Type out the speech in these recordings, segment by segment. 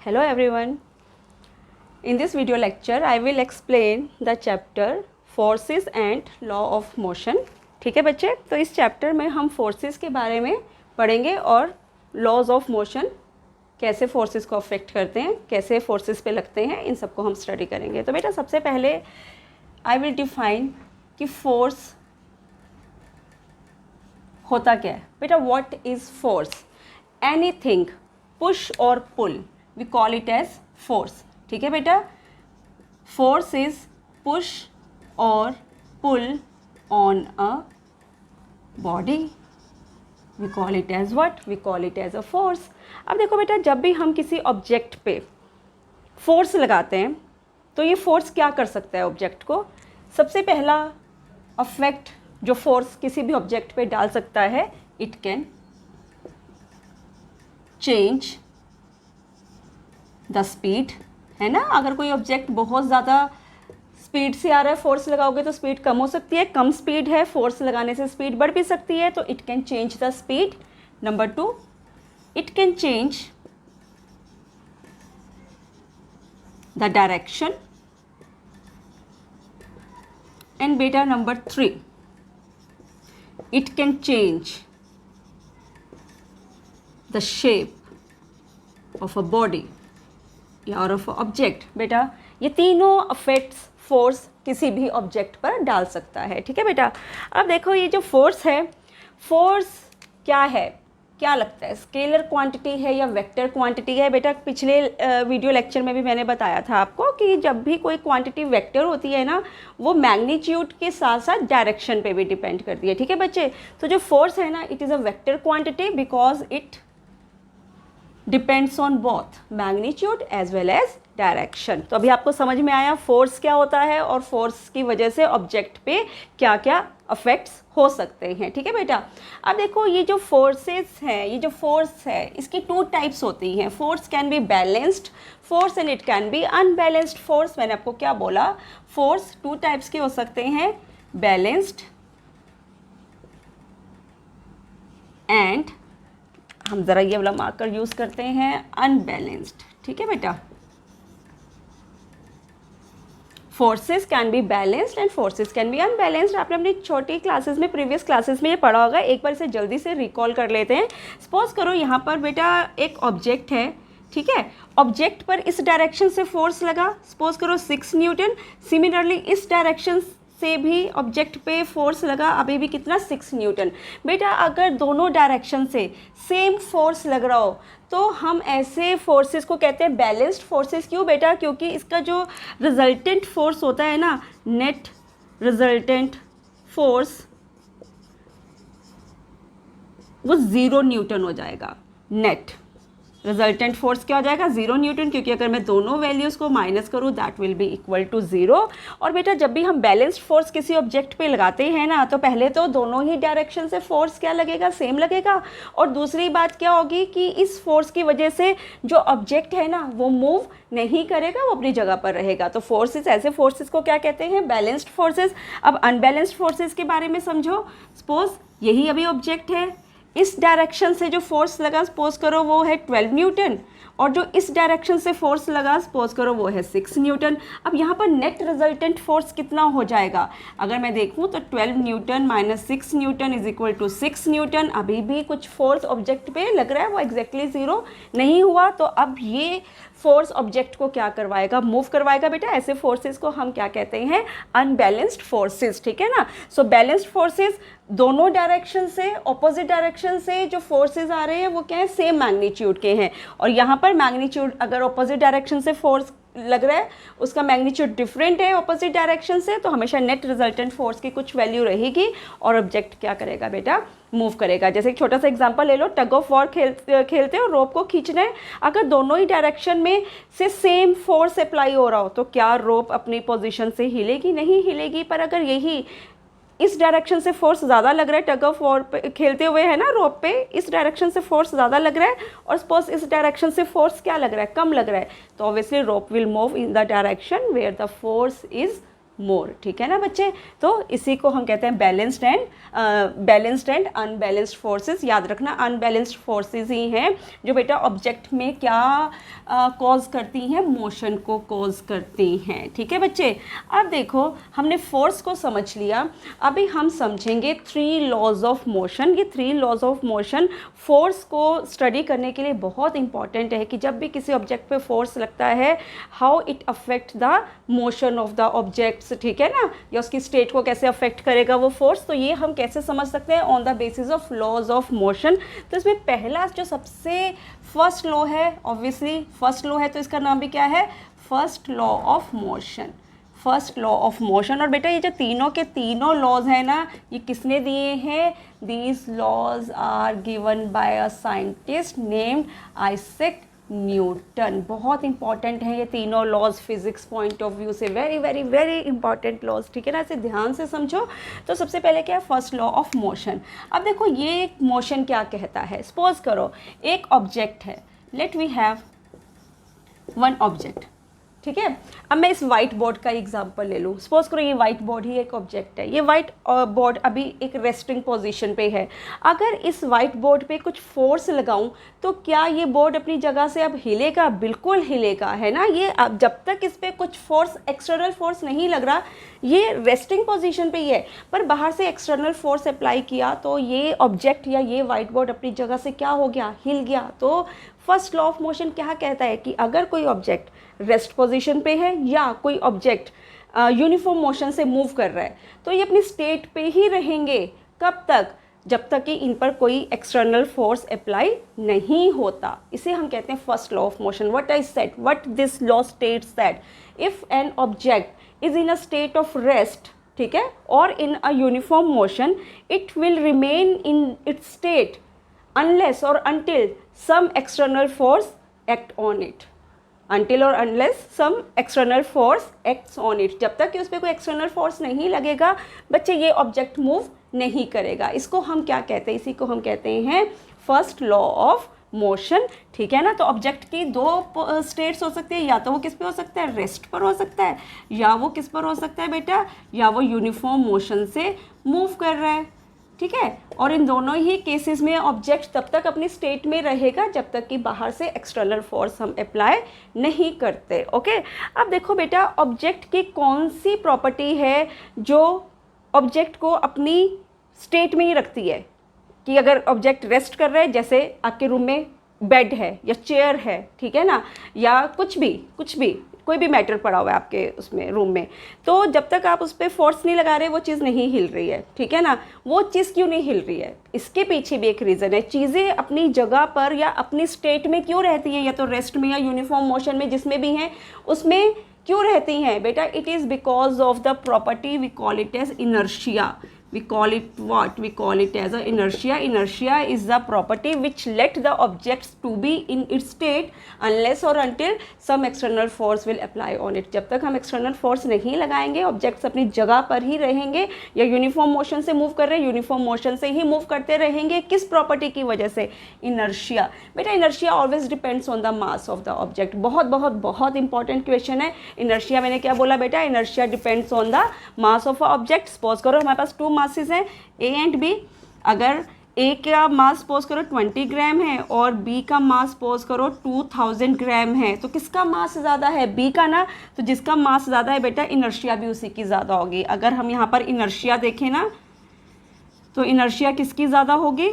Hello everyone. In this video lecture I will explain the chapter forces and law of motion. ठीक है बच्चे, तो इस chapter में हम फोर्सेस के बारे में पढ़ेंगे और लॉज ऑफ मोशन, कैसे फोर्सेस को अफेक्ट करते हैं, कैसे फोर्सेस पे लगते हैं, इन सबको हम स्टडी करेंगे। तो बेटा सबसे पहले आई विल डिफाइन कि फोर्स होता क्या है। बेटा what is force? Anything push और pull, we call it as force. ठीक है बेटा, फोर्स इज पुश और pull on a body, we call it as what? We call it as a force. अब देखो बेटा, जब भी हम किसी ऑब्जेक्ट पे फोर्स लगाते हैं तो ये फोर्स क्या कर सकता है ऑब्जेक्ट को? सबसे पहला अफेक्ट जो फोर्स किसी भी ऑब्जेक्ट पे डाल सकता है, it can change the speed, है ना। अगर कोई ऑब्जेक्ट बहुत ज़्यादा स्पीड से आ रहा है, फोर्स लगाओगे तो स्पीड कम हो सकती है। कम स्पीड है, फोर्स लगाने से स्पीड बढ़ भी सकती है, तो it can change the speed. Number 2, it can change the direction. And बेटा number 3, it can change the shape of a body और ऑफ ऑब्जेक्ट। बेटा ये तीनों अफेक्ट्स फोर्स किसी भी ऑब्जेक्ट पर डाल सकता है। ठीक है बेटा, अब देखो ये जो फोर्स है, फोर्स क्या है, क्या लगता है, स्केलर क्वांटिटी है या वेक्टर क्वांटिटी है? बेटा पिछले वीडियो लेक्चर में भी मैंने बताया था आपको कि जब भी कोई क्वांटिटी वेक्टर होती है ना, वो मैग्नीट्यूड के साथ साथ डायरेक्शन पे भी डिपेंड करती है। ठीक है बच्चे, तो जो फोर्स है ना, it is a vector quantity because it depends on both magnitude as well as direction. तो अभी आपको समझ में आया फोर्स क्या होता है और फोर्स की वजह से ऑब्जेक्ट पे क्या क्या अफेक्ट्स हो सकते हैं। ठीक है बेटा, अब देखो ये जो फोर्सेस हैं, ये जो फोर्स है, इसकी 2 टाइप्स होती हैं। Force can be balanced force and it can be unbalanced force. मैंने आपको क्या बोला? फोर्स 2 टाइप्स के हो सकते हैं, बैलेंस्ड एंड हम ज़रा ये वाला मार्कर यूज़ करते हैं, अनबैलेंस्ड। ठीक है बेटा, forces can be balanced and forces can be unbalanced. आपने अपनी छोटी क्लासेस में, प्रीवियस क्लासेस में ये पढ़ा होगा, एक बार इसे जल्दी से रिकॉल कर लेते हैं। सपोज करो यहाँ पर बेटा एक ऑब्जेक्ट है, ठीक है, ऑब्जेक्ट पर इस डायरेक्शन से फोर्स लगा, सपोज करो 6 न्यूटन। सिमिलरली इस डायरेक्शन से भी ऑब्जेक्ट पे फोर्स लगा, अभी भी कितना? 6 न्यूटन। बेटा अगर दोनों डायरेक्शन से सेम फोर्स लग रहा हो तो हम ऐसे फोर्सेस को कहते हैं बैलेंस्ड फोर्सेस। क्यों बेटा? क्योंकि इसका जो रिजल्टेंट फोर्स होता है ना, नेट रिजल्टेंट फोर्स, वो 0 न्यूटन हो जाएगा। नेट रिजल्टेंट फोर्स क्या हो जाएगा? 0 न्यूटन, क्योंकि अगर मैं दोनों वैल्यूज़ को माइनस करूँ that will be equal to 0। और बेटा जब भी हम बैलेंस्ड फोर्स किसी ऑब्जेक्ट पे लगाते हैं ना, तो पहले तो दोनों ही डायरेक्शन से फोर्स क्या लगेगा? सेम लगेगा। और दूसरी बात क्या होगी कि इस फोर्स की वजह से जो ऑब्जेक्ट है ना, वो मूव नहीं करेगा, वो अपनी जगह पर रहेगा। तो फोर्सेस, ऐसे फोर्सेस को क्या कहते हैं? Balanced forces. अब अनबैलेंस्ड फोर्सेस के बारे में समझो। सपोज यही अभी ऑब्जेक्ट है, इस डायरेक्शन से जो फोर्स लगा सपोज करो वो है 12 न्यूटन, और जो इस डायरेक्शन से फोर्स लगा सपोज करो वो है 6 न्यूटन। अब यहाँ पर नेट रिजल्टेंट फोर्स कितना हो जाएगा? अगर मैं देखूँ तो 12 newton minus 6 newton is equal to 6 newton. अभी भी कुछ फोर्स ऑब्जेक्ट पे लग रहा है, वो एग्जैक्टली 0 नहीं हुआ, तो अब ये फोर्स ऑब्जेक्ट को क्या करवाएगा? मूव करवाएगा। बेटा ऐसे फोर्सेस को हम क्या कहते हैं? Unbalanced forces. ठीक है ना। सो बैलेंस्ड फोर्सेस, दोनों डायरेक्शन से, ऑपोजिट डायरेक्शन से जो फोर्सेस आ रहे हैं वो क्या है? सेम मैग्नीट्यूड के हैं। और यहाँ पर मैग्नीट्यूड, अगर ऑपोजिट डायरेक्शन से फोर्स लग रहा है, उसका मैग्नीट्यूड डिफरेंट है ऑपोजिट डायरेक्शन से, तो हमेशा नेट रिजल्टेंट फोर्स की कुछ वैल्यू रहेगी और ऑब्जेक्ट क्या करेगा बेटा? मूव करेगा। जैसे एक छोटा सा एग्जांपल ले लो, टग ऑफ वॉर खेलते हो, रोप को खींचना है, अगर दोनों ही डायरेक्शन में से सेम फोर्स अप्लाई हो रहा हो तो क्या रोप अपनी पोजीशन से हिलेगी? नहीं हिलेगी। पर अगर यही इस डायरेक्शन से फोर्स ज़्यादा लग रहा है, टग ऑफ वॉर पे खेलते हुए है ना रोप पे, इस डायरेक्शन से फोर्स ज़्यादा लग रहा है और सपोज इस डायरेक्शन से फोर्स क्या लग रहा है? कम लग रहा है, तो obviously rope will move in the direction where the force is more, ठीक है ना बच्चे। तो इसी को हम कहते हैं बैलेंस्ड एंड अनबैलेंस्ड फोर्सेस। याद रखना अनबैलेंस्ड फोर्सेस ही हैं जो बेटा ऑब्जेक्ट में क्या कॉज करती हैं, मोशन को कॉज करती हैं, ठीक है बच्चे। अब देखो हमने फोर्स को समझ लिया, अभी हम समझेंगे 3 लॉज ऑफ मोशन। ये 3 लॉज ऑफ मोशन फोर्स को स्टडी करने के लिए बहुत इंपॉर्टेंट है कि जब भी किसी ऑब्जेक्ट पे फोर्स लगता है how it affect the motion of the objects, ठीक है ना, या उसकी स्टेट को कैसे अफेक्ट करेगा वो फोर्स। तो ये हम कैसे समझ सकते हैं, on the basis of laws of motion. तो इसमें पहला जो सबसे फर्स्ट लॉ है, ऑब्वियसली फर्स्ट लॉ है तो इसका नाम भी क्या है, first law of motion, first law of motion. और बेटा ये जो तीनों के तीनों लॉज हैं ना, ये किसने दिए हैं, these laws are given by a scientist named Isaac Newton. बहुत इंपॉर्टेंट है ये तीनों laws physics point of view से, very very very important laws, ठीक है ना, इसे ध्यान से समझो। तो सबसे पहले क्या है, फर्स्ट लॉ ऑफ मोशन। अब देखो ये मोशन क्या कहता है, सपोज करो एक ऑब्जेक्ट है, let we have one object, ठीक है। अब मैं इस वाइट बोर्ड का एग्जांपल ले लूँ, सपोज करो ये वाइट बोर्ड ही एक ऑब्जेक्ट है। ये वाइट बोर्ड अभी एक रेस्टिंग पोजीशन पे है। अगर इस वाइट बोर्ड पे कुछ फोर्स लगाऊं तो क्या ये बोर्ड अपनी जगह से अब हिलेगा, बिल्कुल हिलेगा, है ना। ये अब जब तक इस पर कुछ फोर्स, एक्सटर्नल फोर्स नहीं लग रहा, ये रेस्टिंग पोजीशन पे ही है, पर बाहर से एक्सटर्नल फोर्स अप्लाई किया तो ये ऑब्जेक्ट या ये वाइट बोर्ड अपनी जगह से क्या हो गया, हिल गया। तो फर्स्ट लॉ ऑफ मोशन क्या कहता है कि अगर कोई ऑब्जेक्ट रेस्ट पोजीशन पे है या कोई ऑब्जेक्ट यूनिफॉर्म मोशन से मूव कर रहा है तो ये अपनी स्टेट पे ही रहेंगे। कब तक, जब तक कि इन पर कोई एक्सटर्नल फोर्स अप्लाई नहीं होता। इसे हम कहते हैं first law of motion. What I said, what this law states that if an object is in a state of rest, ठीक है, और in a uniform motion, it will remain in its state unless or until some external force act on it, until or unless some external force acts on it। जब तक कि उस पर कोई external force नहीं लगेगा बच्चे ये ऑब्जेक्ट मूव नहीं करेगा। इसको हम क्या कहते हैं, इसी को हम कहते हैं फर्स्ट लॉ ऑफ मोशन, ठीक है ना। तो ऑब्जेक्ट की 2 स्टेट्स हो सकती है, या तो वो किस पे हो सकता है, रेस्ट पर हो सकता है, या वो किस पर हो सकता है बेटा, या वो यूनिफॉर्म मोशन से मूव कर रहा है, ठीक है। और इन दोनों ही केसेस में ऑब्जेक्ट तब तक अपनी स्टेट में रहेगा जब तक कि बाहर से एक्सटर्नल फोर्स हम अप्लाई नहीं करते, ओके। अब देखो बेटा ऑब्जेक्ट की कौन सी प्रॉपर्टी है जो ऑब्जेक्ट को अपनी स्टेट में ही रखती है, कि अगर ऑब्जेक्ट रेस्ट कर रहा है, जैसे आपके रूम में बेड है या चेयर है, ठीक है ना, या कुछ भी कोई भी मैटर पड़ा हुआ है आपके उसमें रूम में, तो जब तक आप उस पर फोर्स नहीं लगा रहे वो चीज़ नहीं हिल रही है, ठीक है ना। वो चीज़ क्यों नहीं हिल रही है, इसके पीछे भी एक रीज़न है। चीज़ें अपनी जगह पर या अपनी स्टेट में क्यों रहती हैं, या तो रेस्ट में या यूनिफॉर्म मोशन में, जिसमें भी हैं उसमें क्यों रहती हैं बेटा, it is because of the property we call it as inertia. We call it what? We call it as a inertia. Inertia is the property which let the objects to be in its state unless or until some external force will apply on it. जब तक हम external force नहीं लगाएंगे objects अपनी जगह पर ही रहेंगे, या uniform motion से move कर रहे हैं, uniform motion से ही move करते रहेंगे। किस property की वजह से, inertia। बेटा inertia always depends on the mass of the object। बहुत बहुत बहुत important question है। inertia मैंने क्या बोला बेटा, inertia depends on the mass of a object। suppose करो हमारे पास 2 मासेस हैं A एंड B, अगर A का मास सपोज करो 20 ग्राम है और B का मास सपोज करो 2000 ग्राम है, तो किसका मास ज़्यादा है, B का ना। तो जिसका मास ज़्यादा है बेटा इनर्शिया भी उसी की ज़्यादा होगी। अगर हम यहाँ पर इनर्शिया देखें ना, तो इनर्शिया किसकी ज़्यादा होगी,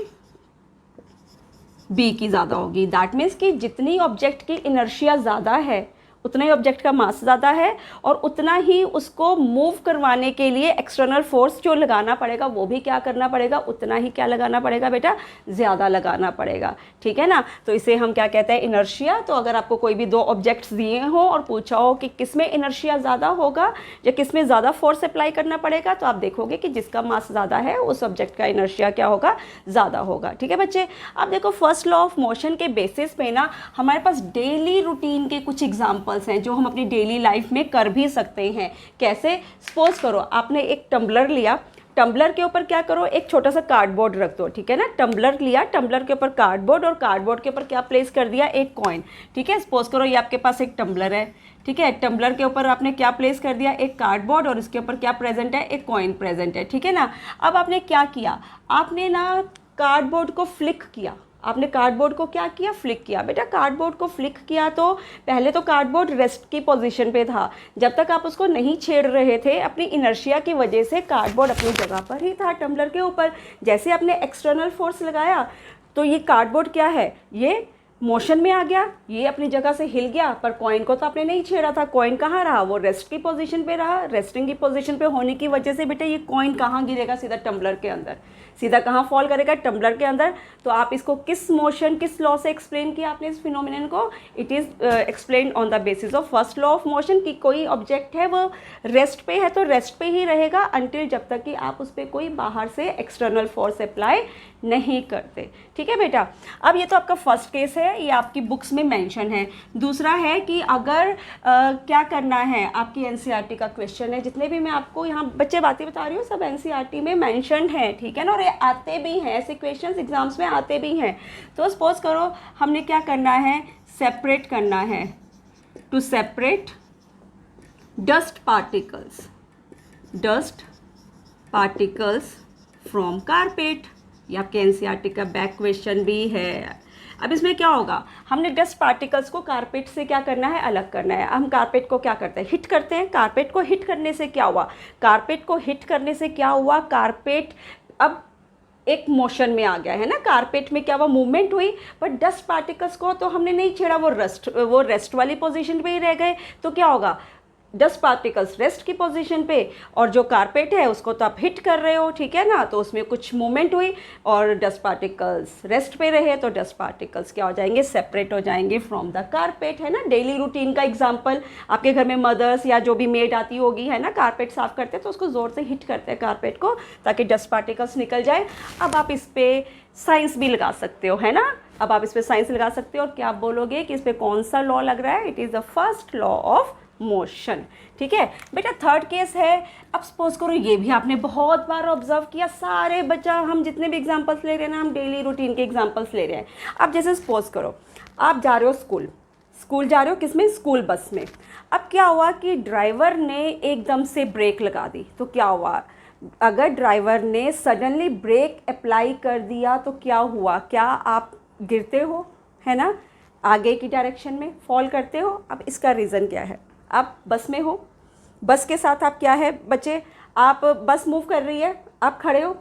B की ज़्यादा होगी। दैट मीन्स कि जितनी ऑब्जेक्ट की इनर्शिया ज़्यादा है उतना ही ऑब्जेक्ट का मास ज़्यादा है, और उतना ही उसको मूव करवाने के लिए एक्सटर्नल फोर्स जो लगाना पड़ेगा वो भी क्या करना पड़ेगा, उतना ही क्या लगाना पड़ेगा बेटा, ज़्यादा लगाना पड़ेगा, ठीक है ना। तो इसे हम क्या कहते हैं, इनर्शिया। तो अगर आपको कोई भी 2 ऑब्जेक्ट्स दिए हो और पूछा हो कि किस में इनर्शिया ज़्यादा होगा या किस में ज़्यादा फोर्स अप्लाई करना पड़ेगा, तो आप देखोगे कि जिसका मास ज़्यादा है उस ऑब्जेक्ट का इनर्शिया क्या होगा, ज़्यादा होगा, ठीक है बच्चे। अब देखो फर्स्ट लॉ ऑफ मोशन के बेसिस पे ना हमारे पास डेली रूटीन के कुछ एग्जाम्पल हैं जो हम अपनी डेली लाइफ में कर भी सकते हैं। कैसे, सपोज करो आपने एक टम्बलर लिया, टम्बलर के ऊपर क्या करो, एक छोटा सा कार्डबोर्ड रख दो, ठीक है ना। टम्बलर लिया, टम्बलर के ऊपर कार्डबोर्ड, और कार्डबोर्ड के ऊपर क्या प्लेस कर दिया, एक कॉइन, ठीक है। सपोज करो ये आपके पास एक टम्बलर है, ठीक है। टम्बलर के ऊपर आपने क्या प्लेस कर दिया, एक कार्डबोर्ड, और इसके ऊपर क्या प्रेजेंट है, एक कॉइन प्रेजेंट है, ठीक है ना। अब आपने क्या किया, आपने ना कार्डबोर्ड को फ्लिक किया, आपने कार्डबोर्ड को क्या किया, फ्लिक किया। बेटा कार्डबोर्ड को फ्लिक किया तो पहले तो कार्डबोर्ड रेस्ट की पोजीशन पे था, जब तक आप उसको नहीं छेड़ रहे थे अपनी इनर्शिया की वजह से कार्डबोर्ड अपनी जगह पर ही था टम्बलर के ऊपर। जैसे आपने एक्सटर्नल फोर्स लगाया तो ये कार्डबोर्ड क्या है, ये मोशन में आ गया, ये अपनी जगह से हिल गया, पर कॉइन को तो आपने नहीं छेड़ा था। कॉइन कहाँ रहा, वो रेस्ट की पोजीशन पे रहा। रेस्टिंग की पोजीशन पे होने की वजह से बेटा ये कॉइन कहाँ गिरेगा, सीधा टम्बलर के अंदर, सीधा कहाँ फॉल करेगा, टम्बलर के अंदर। तो आप इसको किस मोशन, किस लॉ से एक्सप्लेन किया आपने इस फिनोमिनन को, it is explain on the basis of first law of motion, कि कोई ऑब्जेक्ट है वो रेस्ट पे है तो रेस्ट पे ही रहेगा अनटिल जब तक कि आप उस पर कोई बाहर से एक्सटर्नल फोर्स अप्लाई नहीं करते, ठीक है बेटा। अब ये तो आपका फर्स्ट केस है, ये आपकी बुक्स में मेंशन है। दूसरा है कि अगर क्या करना है, आपकी एनसीईआरटी का क्वेश्चन है, जितने भी मैं आपको यहाँ बच्चे बातें बता रही हूँ सब एनसीईआरटी में मेंशन है, ठीक है ना, और ये आते भी हैं, ऐसे क्वेश्चंस एग्जाम्स में आते भी हैं। तो सपोज करो हमने क्या करना है, सेपरेट करना है, to separate dust particles from carpet. ये आपके एनसीईआरटी का बैक क्वेश्चन भी है। अब इसमें क्या होगा, हमने डस्ट पार्टिकल्स को कारपेट से क्या करना है, अलग करना है। हम कारपेट को क्या करते हैं, हिट करते हैं। कारपेट को हिट करने से क्या हुआ, कारपेट को हिट करने से क्या हुआ, कारपेट अब एक मोशन में आ गया है ना, कारपेट में क्या हुआ, मूवमेंट हुई। बट डस्ट पार्टिकल्स को तो हमने नहीं छेड़ा, वो रेस्ट वाली पोजीशन पे ही रह गए। तो क्या होगा, डस्ट पार्टिकल्स रेस्ट की पोजीशन पे, और जो कारपेट है उसको तो आप हिट कर रहे हो, ठीक है ना, तो उसमें कुछ मूवमेंट हुई और डस्ट पार्टिकल्स रेस्ट पे रहे, तो डस्ट पार्टिकल्स क्या हो जाएंगे, सेपरेट हो जाएंगे फ्रॉम द कारपेट, है ना। डेली रूटीन का एग्जांपल, आपके घर में मदर्स या जो भी मेड आती होगी, है ना, कारपेट साफ करते हैं तो उसको ज़ोर से हिट करते हैं कारपेट को ताकि डस्ट पार्टिकल्स निकल जाए। अब आप इस पर साइंस भी लगा सकते हो, है ना। अब आप इस पर साइंस लगा सकते हो और क्या आप बोलोगे कि इस पर कौन सा लॉ लग रहा है, it is the first law of motion, ठीक है बेटा। थर्ड केस है, अब सपोज करो ये भी आपने बहुत बार ऑब्जर्व किया, सारे बच्चा हम जितने भी एग्जांपल्स ले रहे हैं ना, हम डेली रूटीन के एग्जांपल्स ले रहे हैं। अब जैसे सपोज करो आप जा रहे हो स्कूल जा रहे हो, किसमें, स्कूल बस में। अब क्या हुआ कि ड्राइवर ने एकदम से ब्रेक लगा दी, तो क्या हुआ, अगर ड्राइवर ने सडनली ब्रेक अप्लाई कर दिया तो क्या हुआ, क्या आप गिरते हो, है ना, आगे की डायरेक्शन में फॉल करते हो। अब इसका रीज़न क्या है, आप बस में हो, बस के साथ आप क्या है बच्चे, आप बस मूव कर रही है, आप खड़े हो,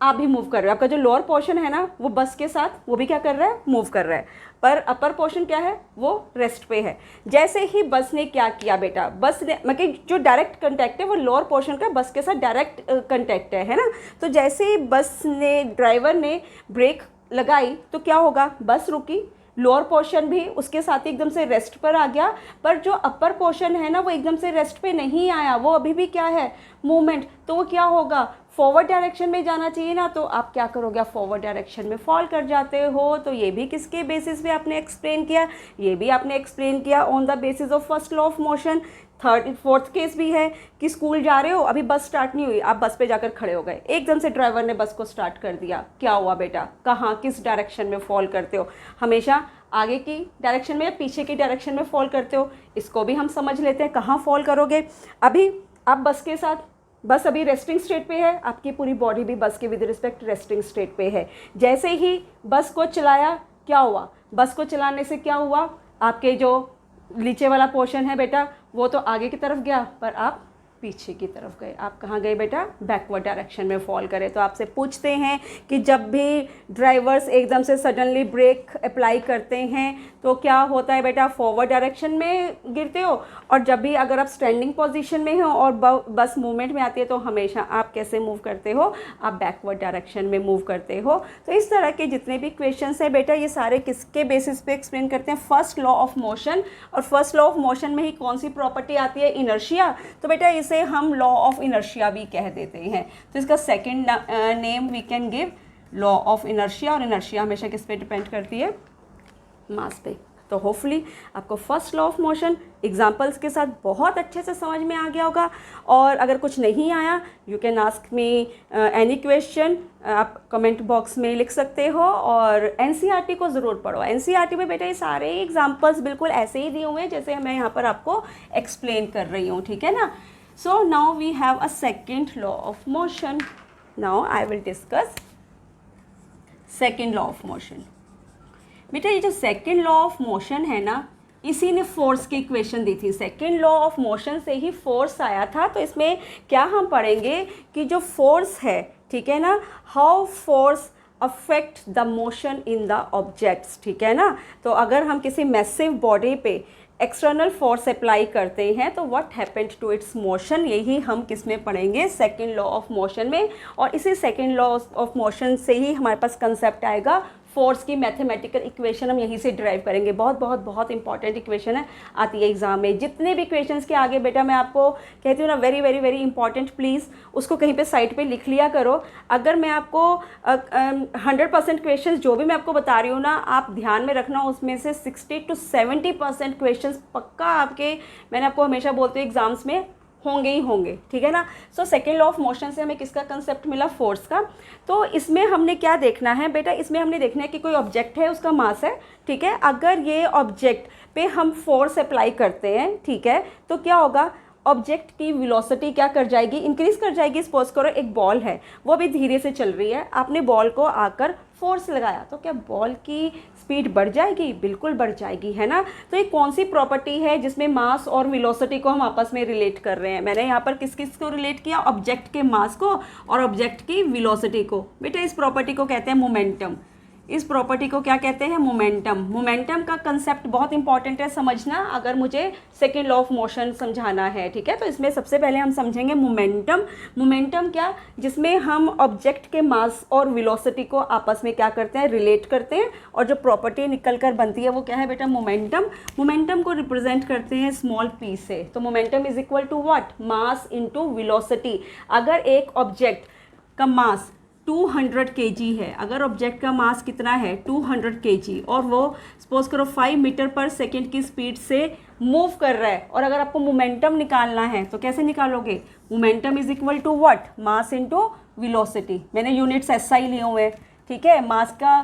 आप भी मूव कर रहे हो, आपका जो लोअर पोर्शन है ना वो बस के साथ वो भी क्या कर रहा है, मूव कर रहा है, पर अपर पोर्शन क्या है, वो रेस्ट पे है। जैसे ही बस ने क्या किया बेटा, बस ने मतलब जो डायरेक्ट कंटेक्ट है वो लोअर पोर्शन का बस के साथ डायरेक्ट कंटेक्ट है ना। तो जैसे ही बस ने, ड्राइवर ने ब्रेक लगाई तो क्या होगा, बस रुकी, लोअर पोर्शन भी उसके साथ ही एकदम से रेस्ट पर आ गया, पर जो अपर पोर्शन है ना वो एकदम से रेस्ट पे नहीं आया, वो अभी भी क्या है, मूवमेंट। तो वो क्या होगा, फॉरवर्ड डायरेक्शन में जाना चाहिए ना, तो आप क्या करोगे, फॉरवर्ड डायरेक्शन में फॉल कर जाते हो। तो ये भी किसके बेसिस पे आपने एक्सप्लेन किया, ये भी आपने एक्सप्लेन किया on the basis of first law of motion. Fourth case भी है कि स्कूल जा रहे हो, अभी बस स्टार्ट नहीं हुई, आप बस पे जाकर खड़े हो गए, एकदम से ड्राइवर ने बस को स्टार्ट कर दिया, क्या हुआ बेटा, कहाँ, किस डायरेक्शन में फॉल करते हो, हमेशा आगे की डायरेक्शन में या पीछे की डायरेक्शन में फॉल करते हो। इसको भी हम समझ लेते हैं, कहाँ फॉल करोगे। अभी आप बस के साथ, बस अभी रेस्टिंग स्टेट पे है, आपकी पूरी बॉडी भी बस के विद रिस्पेक्ट रेस्टिंग स्टेट पे है। जैसे ही बस को चलाया क्या हुआ, बस को चलाने से क्या हुआ, आपके जो नीचे वाला पोर्शन है बेटा वो तो आगे की तरफ गया, पर आप पीछे की तरफ गए, आप कहाँ गए बेटा, बैकवर्ड डायरेक्शन में फॉल करे। तो आपसे पूछते हैं कि जब भी ड्राइवर्स एकदम से सडनली ब्रेक अप्लाई करते हैं तो क्या होता है बेटा, फॉरवर्ड डायरेक्शन में गिरते हो, और जब भी अगर आप स्टैंडिंग पोजीशन में हो और बस मूवमेंट में आती है तो हमेशा आप कैसे मूव करते हो, आप बैकवर्ड डायरेक्शन में मूव करते हो। तो इस तरह के जितने भी क्वेश्चंस हैं बेटा ये सारे किसके बेसिस पे एक्सप्लेन करते हैं, फर्स्ट लॉ ऑफ मोशन। और फर्स्ट लॉ ऑफ मोशन में ही कौन सी प्रॉपर्टी आती है, इनर्शिया। तो बेटा इसे हम लॉ ऑफ इनर्शिया भी कह देते हैं। तो इसका second name we can give law of inertia. और इनर्शिया हमेशा किस पे डिपेंड करती है, मास पे। तो होपफुली आपको first law of motion examples के साथ बहुत अच्छे से समझ में आ गया होगा। और अगर कुछ नहीं आया, you can ask me any question, आप कमेंट बॉक्स में लिख सकते हो। और एनसीईआरटी को ज़रूर पढ़ो। एनसीईआरटी में बेटा ये सारे एग्जांपल्स बिल्कुल ऐसे ही दिए हुए हैं जैसे मैं यहाँ पर आपको एक्सप्लेन कर रही हूँ, ठीक है ना। So now we have a second law of motion. Now I will discuss second law of motion. बेटा ये जो सेकेंड लॉ ऑफ मोशन है ना, इसी ने फोर्स की इक्वेशन दी थी। सेकेंड लॉ ऑफ मोशन से ही फोर्स आया था। तो इसमें क्या हम पढ़ेंगे कि जो फोर्स है, ठीक है ना, how force affect the motion in the objects, ठीक है ना। तो अगर हम किसी मैसिव बॉडी पे एक्सटर्नल फोर्स अप्लाई करते हैं तो what happened to its motion, यही हम किस में पढ़ेंगे, सेकेंड लॉ ऑफ मोशन में। और इसी सेकेंड लॉ ऑफ मोशन से ही हमारे पास कंसेप्ट आएगा फोर्स की मैथमेटिकल इक्वेशन, हम यहीं से ड्राइव करेंगे। बहुत बहुत बहुत इंपॉर्टेंट इक्वेशन है, आती है एग्जाम में। जितने भी इक्वेशंस के आगे बेटा मैं आपको कहती हूँ ना, very very very important, please उसको कहीं पे साइड पे लिख लिया करो। अगर मैं आपको 100% क्वेश्चन जो भी मैं आपको बता रही हूँ ना, आप ध्यान में रखना, उसमें से 60 to 70% क्वेश्चन पक्का आपके, मैंने आपको हमेशा बोलती हूँ, एग्जाम्स में होंगे ही होंगे, ठीक है ना। So second law of motion से हमें किसका कंसेप्ट मिला, फोर्स का। तो इसमें हमने क्या देखना है बेटा, इसमें हमने देखना है कि कोई ऑब्जेक्ट है, उसका मास है, ठीक है। अगर ये ऑब्जेक्ट पे हम फोर्स अप्लाई करते हैं, ठीक है, तो क्या होगा, ऑब्जेक्ट की वेलोसिटी क्या कर जाएगी, इंक्रीज कर जाएगी। सपोज करो एक बॉल है, वो भी धीरे से चल रही है, आपने बॉल को आकर फोर्स लगाया, तो क्या बॉल की स्पीड बढ़ जाएगी, बिल्कुल बढ़ जाएगी, है ना। तो ये कौन सी प्रॉपर्टी है जिसमें मास और वेलोसिटी को हम आपस में रिलेट कर रहे हैं। मैंने यहाँ पर किस किस को रिलेट किया, ऑब्जेक्ट के मास को और ऑब्जेक्ट की वेलोसिटी को। बेटा इस प्रॉपर्टी को कहते हैं मोमेंटम। इस प्रॉपर्टी को क्या कहते हैं, मोमेंटम। मोमेंटम का कंसेप्ट बहुत इंपॉर्टेंट है समझना, अगर मुझे सेकेंड लॉ ऑफ मोशन समझाना है, ठीक है। तो इसमें सबसे पहले हम समझेंगे मोमेंटम। मोमेंटम क्या, जिसमें हम ऑब्जेक्ट के मास और वेलोसिटी को आपस में क्या करते हैं, रिलेट करते हैं, और जो प्रॉपर्टी निकल कर बनती है वो क्या है बेटा, मोमेंटम। मोमेंटम को रिप्रेजेंट करते हैं स्मॉल पी से। तो momentum is equal to what, mass into velocity. अगर एक ऑब्जेक्ट का मास 200 kg है, अगर ऑब्जेक्ट का मास कितना है 200 kg, और वो सपोज करो 5 मीटर पर सेकेंड की स्पीड से मूव कर रहा है, और अगर आपको मोमेंटम निकालना है तो कैसे निकालोगे, momentum is equal to what, mass into velocity. मैंने यूनिट्स SI लिए हुए हैं, ठीक है। मास का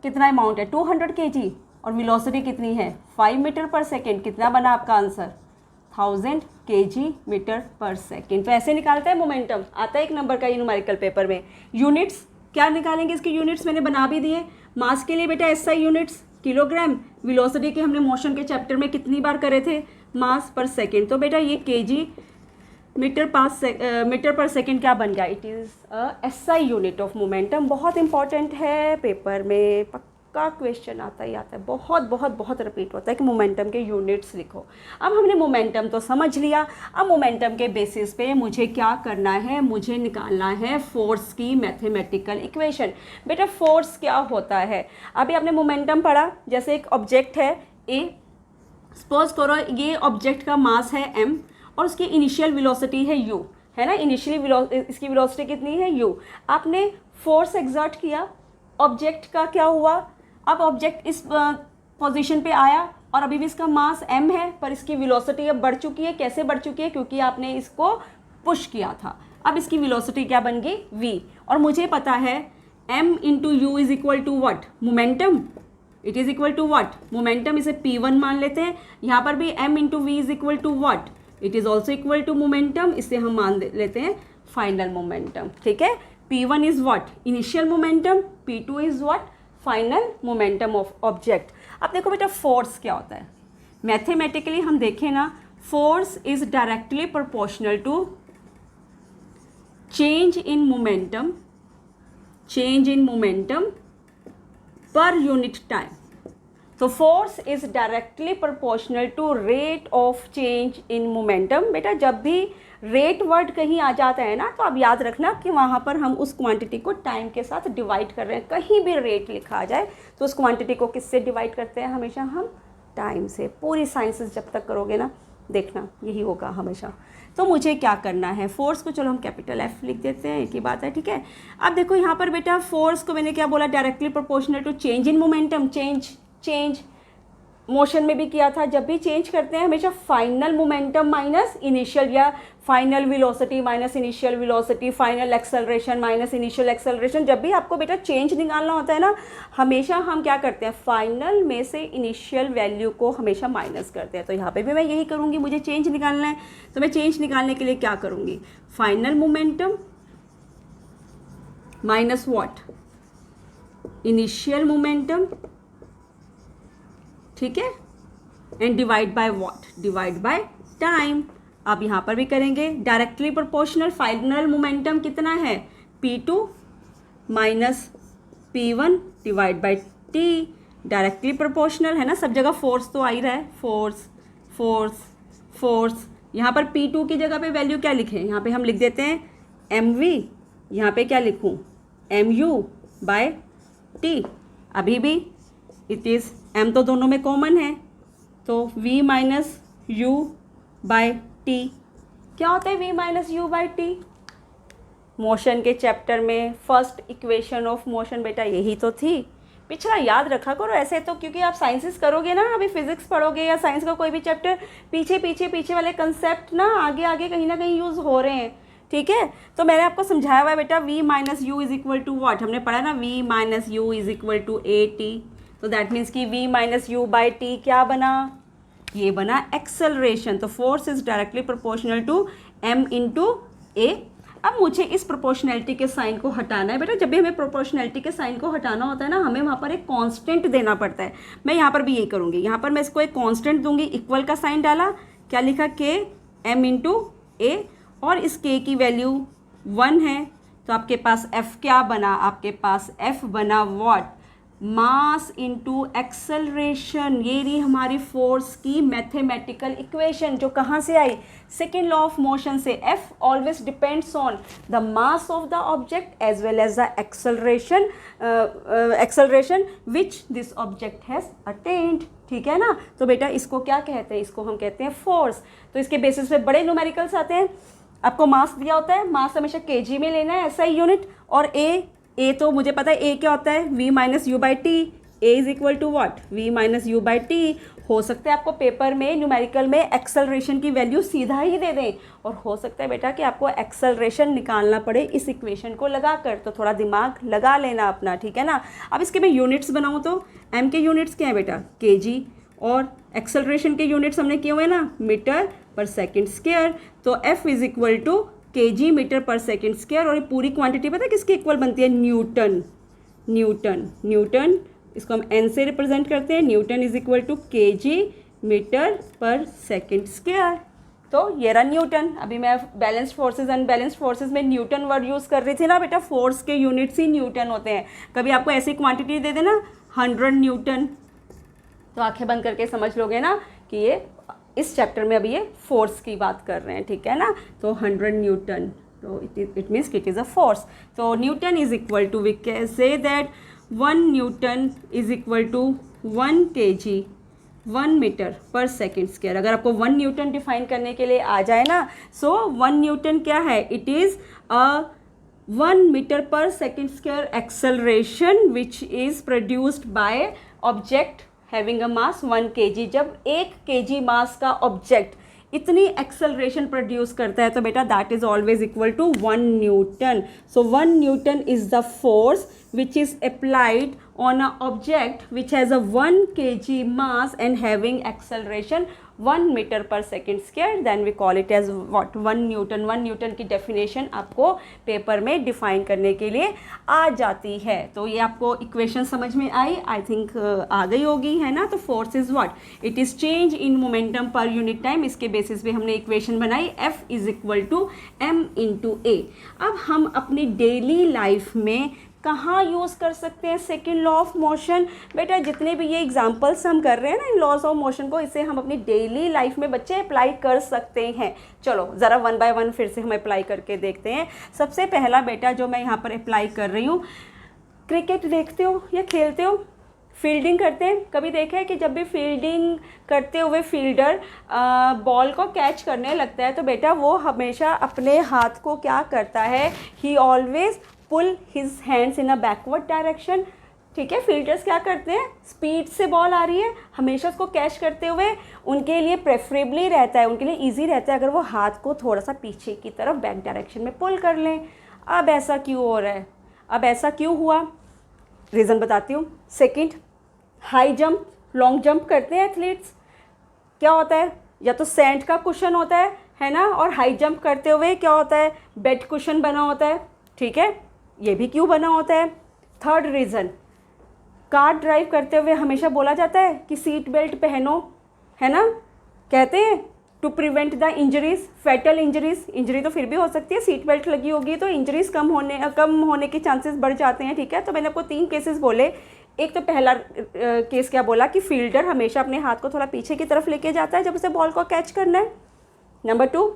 कितना अमाउंट है 200 kg, और वेलोसिटी कितनी है 5 मीटर पर सेकेंड। कितना बना आपका answer, 1000 kg metre per second. तो ऐसे निकालता है मोमेंटम, आता है एक नंबर का ये न्यूमेरिकल पेपर में। यूनिट्स क्या निकालेंगे, इसके यूनिट्स मैंने बना भी दिए। मास के लिए बेटा SI यूनिट्स किलोग्राम, वेलोसिटी के हमने मोशन के चैप्टर में कितनी बार करे थे, मास पर सेकेंड। तो बेटा ये kg मीटर पर सेकेंड क्या बन गया, it is SI unit of momentum. बहुत इंपॉर्टेंट है, पेपर में का क्वेश्चन आता ही आता है, बहुत बहुत बहुत रिपीट होता है कि मोमेंटम के यूनिट्स लिखो। अब हमने मोमेंटम तो समझ लिया, अब मोमेंटम के बेसिस पे मुझे क्या करना है, मुझे निकालना है फोर्स की मैथमेटिकल इक्वेशन। बेटा फोर्स क्या होता है, अभी आपने मोमेंटम पढ़ा, जैसे एक ऑब्जेक्ट है A, सपोज करो ये ऑब्जेक्ट का मास है m और उसकी इनिशियल वेलोसिटी है u, है ना। इनिशियली इसकी वेलोसिटी कितनी है u। आपने फोर्स एक्सर्ट किया, ऑब्जेक्ट का क्या हुआ, अब ऑब्जेक्ट इस पोजीशन पे आया और अभी भी इसका मास m है, पर इसकी वेलोसिटी अब बढ़ चुकी है। कैसे बढ़ चुकी है, क्योंकि आपने इसको पुश किया था। अब इसकी वेलोसिटी क्या बन गई v, और मुझे पता है m into u is equal to what, momentum. It is equal to what, momentum, इसे P1 मान लेते हैं। यहाँ पर भी m into v is equal to what, it is also equal to momentum. इसे हम मान लेते हैं फाइनल मोमेंटम, ठीक है। P1 is what, initial momentum, P2 is what, final momentum of object. अब देखो बेटा फोर्स क्या होता है, मैथमेटिकली हम देखें ना, force is directly proportional to change in momentum per unit time. तो force is directly proportional to rate of change in momentum. बेटा जब भी रेट वर्ड कहीं आ जाता है ना, तो आप याद रखना कि वहाँ पर हम उस क्वांटिटी को टाइम के साथ डिवाइड कर रहे हैं। कहीं भी रेट लिखा आ जाए तो उस क्वांटिटी को किससे डिवाइड करते हैं, हमेशा हम टाइम से। पूरी साइंसेस जब तक करोगे ना, देखना यही होगा हमेशा। तो मुझे क्या करना है, फोर्स को चलो हम कैपिटल F लिख देते हैं, एक ही बात है, ठीक है। अब देखो यहाँ पर बेटा फोर्स को मैंने क्या बोला, directly proportional to change in momentum. Change motion में भी किया था, जब भी चेंज करते हैं हमेशा फाइनल मोमेंटम माइनस इनिशियल, या final velocity minus initial velocity, final acceleration minus initial acceleration, जब भी आपको बेटा चेंज निकालना होता है ना, हमेशा हम क्या करते हैं, फाइनल में से इनिशियल वैल्यू को हमेशा माइनस करते हैं। तो यहाँ पे भी मैं यही करूँगी, मुझे चेंज निकालना है तो मैं चेंज निकालने के लिए क्या करूँगी, final momentum minus what, initial momentum, ठीक है, and divide by what, divide by time. अब यहाँ पर भी करेंगे डायरेक्टली प्रोपोर्शनल, फाइनल मोमेंटम कितना है, P2 minus P1 divide by T, directly proportional है ना, सब जगह फोर्स तो आ ही रहा है, फोर्स फोर्स फोर्स। यहाँ पर P2 की जगह पे वैल्यू क्या लिखें, यहाँ पे हम लिख देते हैं mv, यहाँ पे क्या लिखूँ, mu बाय T। अभी भी इट इज़ m तो दोनों में कॉमन है, तो v minus u by t. क्या होता है v minus u by t, motion के चैप्टर में फर्स्ट इक्वेशन ऑफ मोशन बेटा यही तो थी, पिछला याद रखा करो ऐसे तो, क्योंकि आप साइंसेस करोगे ना, अभी फिजिक्स पढ़ोगे या साइंस का कोई भी चैप्टर, पीछे वाले कंसेप्ट ना आगे कहीं ना कहीं यूज़ हो रहे हैं, ठीक है। तो मैंने आपको समझाया हुआ है बेटा v minus u is equal to what, हमने पढ़ा ना, v minus u is equal to a t, तो दैट मीन्स कि v minus u by t क्या बना, ये बना एक्सेलरेशन। तो force is directly proportional to m into a. अब मुझे इस प्रोपोर्शनैलिटी के साइन को हटाना है बेटा, जब भी हमें प्रोपोर्शनैलिटी के साइन को हटाना होता है ना, हमें वहाँ पर एक कांस्टेंट देना पड़ता है। मैं यहाँ पर भी यही करूँगी, यहाँ पर मैं इसको एक कांस्टेंट दूंगी, इक्वल का साइन डाला, क्या लिखा, k m इंटू ए, और इस k की वैल्यू 1 है, तो आपके पास f क्या बना, आपके पास f बना व्हाट, मास इनटू एक्सेलरेशन। ये रही हमारी फोर्स की मैथमेटिकल इक्वेशन, जो कहाँ से आई, सेकेंड लॉ ऑफ मोशन से। F always depends on the mass of the object as well as the acceleration which this object has attained, ठीक है ना। तो बेटा इसको क्या कहते हैं, इसको हम कहते हैं फोर्स। तो इसके बेसिस पे बड़े न्यूमेरिकल्स आते हैं, आपको मास दिया होता है, मास हमेशा kg में लेना है, ऐसा ही यूनिट, और ए तो मुझे पता है ए क्या होता है, v minus u by t, a is equal to what, v minus u by t. हो सकता है आपको पेपर में न्यूमेरिकल में एक्सेलरेशन की वैल्यू सीधा ही दे दें, और हो सकता है बेटा कि आपको एक्सेलरेशन निकालना पड़े इस इक्वेशन को लगा कर, तो थोड़ा दिमाग लगा लेना अपना, ठीक है ना। अब इसके मैं यूनिट्स बनाऊँ तो m के यूनिट्स क्या है बेटा, kg, और एक्सेलरेशन के यूनिट्स हमने किए हुए ना, मीटर पर सेकेंड स्क्वायर। तो f is equal to kg metre per second square, और ये पूरी क्वांटिटी पता है किसकी इक्वल बनती है, न्यूटन। न्यूटन इसको हम n से रिप्रेजेंट करते हैं, newton is equal to kg metre per second square. तो ये रहा न्यूटन। अभी मैं बैलेंस्ड फोर्सेस अनबैलेंस्ड फोर्सेस में न्यूटन वर्ड यूज़ कर रही थी ना बेटा, फोर्स के यूनिट्स ही न्यूटन होते हैं। कभी आपको ऐसी क्वांटिटी दे देना 100 न्यूटन, तो आंखें बंद करके समझ लोगे ना कि ये इस चैप्टर में अभी ये फोर्स की बात कर रहे हैं, ठीक है ना। तो 100 न्यूटन, तो it means it is a force. तो newton is equal to, we can say that 1 newton is equal to 1 kg 1 metre per second square. अगर आपको 1 न्यूटन डिफाइन करने के लिए आ जाए ना, सो 1 न्यूटन क्या है, it is a 1 metre per second square acceleration which is produced by object having a mass 1 kg। जब 1 kg मास का ऑब्जेक्ट इतनी एक्सेलरेशन प्रोड्यूस करता है तो बेटा that is always equal to 1 newton. So 1 newton is the force which is applied on a object which has a 1 kg mass and having acceleration 1 meter per second square, then we call it as what, 1 Newton। 1 Newton की definition आपको paper में define करने के लिए आ जाती है। तो ये आपको इक्वेशन समझ में आई, आई थिंक आ गई होगी, है ना। तो force is what, it is change in momentum per unit time. इसके बेसिस पे हमने इक्वेशन बनाई, F is equal to m into a. अब हम अपनी डेली लाइफ में कहाँ यूज़ कर सकते हैं सेकेंड लॉ ऑफ मोशन, बेटा जितने भी ये एग्जांपल्स हम कर रहे हैं ना इन लॉज ऑफ मोशन को, इसे हम अपनी डेली लाइफ में बच्चे अप्लाई कर सकते हैं। चलो ज़रा 1 बाय 1 फिर से हम अप्लाई करके देखते हैं। सबसे पहला बेटा जो मैं यहाँ पर अप्लाई कर रही हूँ, क्रिकेट देखते हो या खेलते हो, फील्डिंग करते हैं, कभी देखा है कि जब भी फील्डिंग करते हुए फील्डर बॉल को कैच करने लगता है तो बेटा वो हमेशा अपने हाथ को क्या करता है, he always pull his hands in a backward direction. ठीक है, फील्डर्स क्या करते हैं, स्पीड से बॉल आ रही है, हमेशा उसको कैच करते हुए उनके लिए प्रेफरेबली रहता है, उनके लिए इजी रहता है अगर वो हाथ को थोड़ा सा पीछे की तरफ बैक डायरेक्शन में पुल कर लें। अब ऐसा क्यों हो रहा है, अब ऐसा क्यों हुआ, रीज़न बताती हूँ। Second, high jump long jump करते हैं एथलीट्स, क्या होता है, या तो सैंड का कुशन होता है ना, और हाई जंप करते हुए क्या होता है, बेड कुशन बना होता है। ठीक है, ये भी क्यों बना होता है। थर्ड रीज़न, कार ड्राइव करते हुए हमेशा बोला जाता है कि सीट बेल्ट पहनो, है ना, कहते हैं to prevent the injuries, fatal injuries, injury तो फिर भी हो सकती है, सीट बेल्ट लगी होगी तो इंजरीज कम होने के चांसेस बढ़ जाते हैं। ठीक है, तो मैंने आपको 3 केसेस बोले। एक तो पहला केस क्या बोला कि फील्डर हमेशा अपने हाथ को थोड़ा पीछे की तरफ लेके जाता है जब उसे बॉल को कैच करना है। नंबर 2,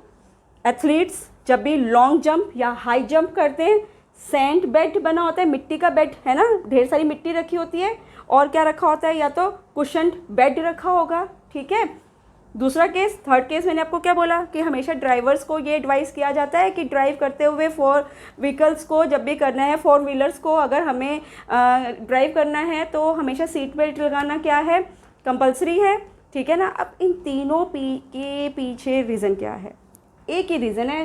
एथलीट्स जब भी लॉन्ग जंप या हाई जंप करते हैं, सैंड बेड बना होता है, मिट्टी का बेड, है ना, ढेर सारी मिट्टी रखी होती है, और क्या रखा होता है, या तो कुशन बेड रखा होगा। ठीक है, दूसरा केस, थर्ड केस मैंने आपको क्या बोला कि हमेशा ड्राइवर्स को ये एडवाइस किया जाता है कि ड्राइव करते हुए 4 व्हीकल्स को जब भी करना है, 4 व्हीलर्स को अगर हमें ड्राइव करना है तो हमेशा सीट बेल्ट लगाना क्या है, कंपलसरी है। ठीक है ना, अब इन तीनों के पीछे रीज़न क्या है, एक ही रीज़न है।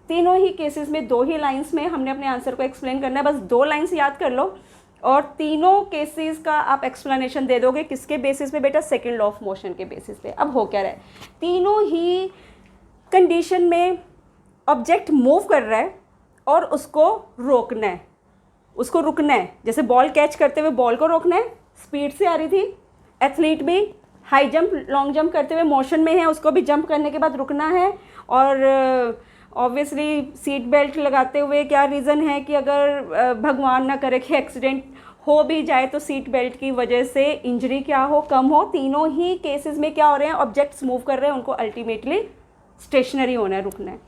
तीनों ही केसेस में 2 ही लाइंस में हमने अपने आंसर को एक्सप्लेन करना है, बस 2 लाइंस याद कर लो और तीनों केसेस का आप एक्सप्लेनेशन दे दोगे। किसके बेसिस पे बेटा, सेकंड लॉ ऑफ मोशन के बेसिस पे। अब हो क्या रहा है, तीनों ही कंडीशन में ऑब्जेक्ट मूव कर रहा है और उसको रोकना है, उसको रुकना है। जैसे बॉल कैच करते हुए बॉल को रोकना है, स्पीड से आ रही थी। एथलीट भी हाई जंप लॉन्ग जंप करते हुए मोशन में है, उसको भी जंप करने के बाद रुकना है। और ऑब्वियसली सीट बेल्ट लगाते हुए क्या रीज़न है कि अगर भगवान ना करे कि एक्सीडेंट हो भी जाए तो सीट बेल्ट की वजह से इंजरी क्या हो, कम हो। तीनों ही केसेस में क्या हो रहे हैं, ऑब्जेक्ट्स मूव कर रहे हैं, उनको अल्टीमेटली स्टेशनरी होना है, रुकना है।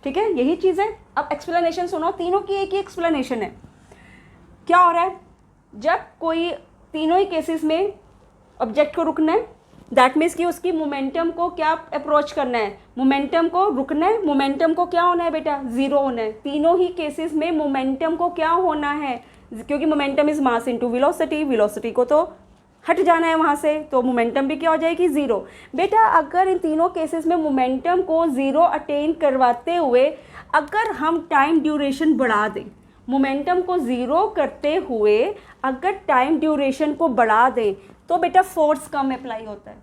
ठीक है, यही चीज़ है। अब एक्सप्लेनेशन सुनो, तीनों की एक ही एक्सप्लेनेशन है। क्या हो रहा है, जब कोई तीनों ही केसेस में ऑब्जेक्ट को रुकना है, दैट मीन्स कि उसकी मोमेंटम को क्या अप्रोच करना है, मोमेंटम को रुकना है। मोमेंटम को क्या होना है बेटा, 0 होना है। तीनों ही केसेस में मोमेंटम को क्या होना है, क्योंकि momentum is mass into velocity, velocity को तो हट जाना है वहाँ से, तो मोमेंटम भी क्या हो जाएगी, 0। बेटा अगर इन तीनों केसेस में मोमेंटम को 0 अटेन करवाते हुए अगर हम टाइम ड्यूरेशन बढ़ा दें, मोमेंटम को 0 करते हुए अगर टाइम ड्यूरेशन को बढ़ा दें तो बेटा फोर्स कम अप्लाई होता है।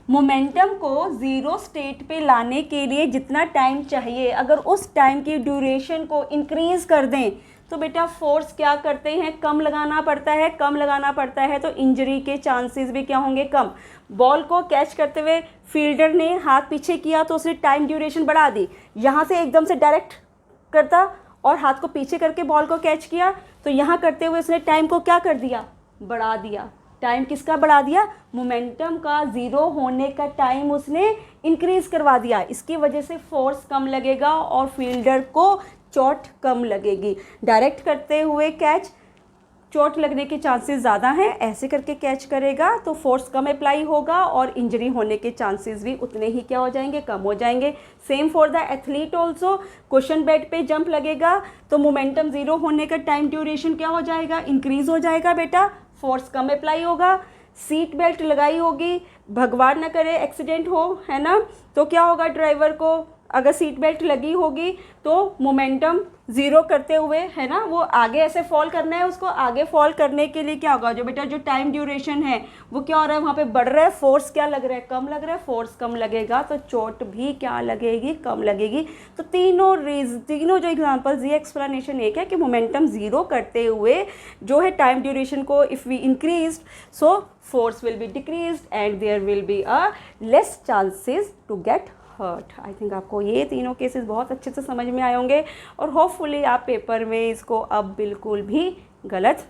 मोमेंटम को 0 स्टेट पे लाने के लिए जितना टाइम चाहिए, अगर उस टाइम की ड्यूरेशन को इंक्रीज कर दें तो बेटा फोर्स क्या करते हैं, कम लगाना पड़ता है। कम लगाना पड़ता है तो इंजरी के चांसेस भी क्या होंगे, कम। बॉल को कैच करते हुए फील्डर ने हाथ पीछे किया तो उसने टाइम ड्यूरेशन बढ़ा दी। यहाँ से एकदम से डायरेक्ट करता और हाथ को पीछे करके बॉल को कैच किया तो यहाँ करते हुए उसने टाइम को क्या कर दिया, बढ़ा दिया। टाइम किसका बढ़ा दिया, मोमेंटम का 0 होने का टाइम उसने इंक्रीज करवा दिया। इसकी वजह से फोर्स कम लगेगा और फील्डर को चोट कम लगेगी। डायरेक्ट करते हुए कैच चोट लगने के चांसेस ज़्यादा हैं, ऐसे करके कैच करेगा तो फोर्स कम अप्लाई होगा और इंजरी होने के चांसेस भी उतने ही क्या हो जाएंगे, कम हो जाएंगे। Same for the athlete also, question bed पे जंप लगेगा तो मोमेंटम 0 होने का टाइम ड्यूरेशन क्या हो जाएगा, इंक्रीज हो जाएगा बेटा, फोर्स कम अप्लाई होगा। सीट बेल्ट लगाई होगी, भगवान न करे एक्सीडेंट हो, है ना, तो क्या होगा, ड्राइवर को अगर सीट बेल्ट लगी होगी तो मोमेंटम 0 करते हुए, है ना, वो आगे ऐसे फॉल करना है, उसको आगे फॉल करने के लिए क्या होगा, जो बेटा जो टाइम ड्यूरेशन है वो क्या हो रहा है, वहाँ पे बढ़ रहा है, फोर्स क्या लग रहा है, कम लग रहा है। फोर्स कम लगेगा तो चोट भी क्या लगेगी, कम लगेगी। तो तीनों जो एग्जांपल्स, ये एक्सप्लेनेशन एक है कि मोमेंटम 0 करते हुए जो है टाइम ड्यूरेशन को if we increase so force will be decreased and there will be a less chances to get hurt. I think आपको ये तीनों केसेस बहुत अच्छे से समझ में आए होंगे और होपफुली आप पेपर में इसको अब बिल्कुल भी गलत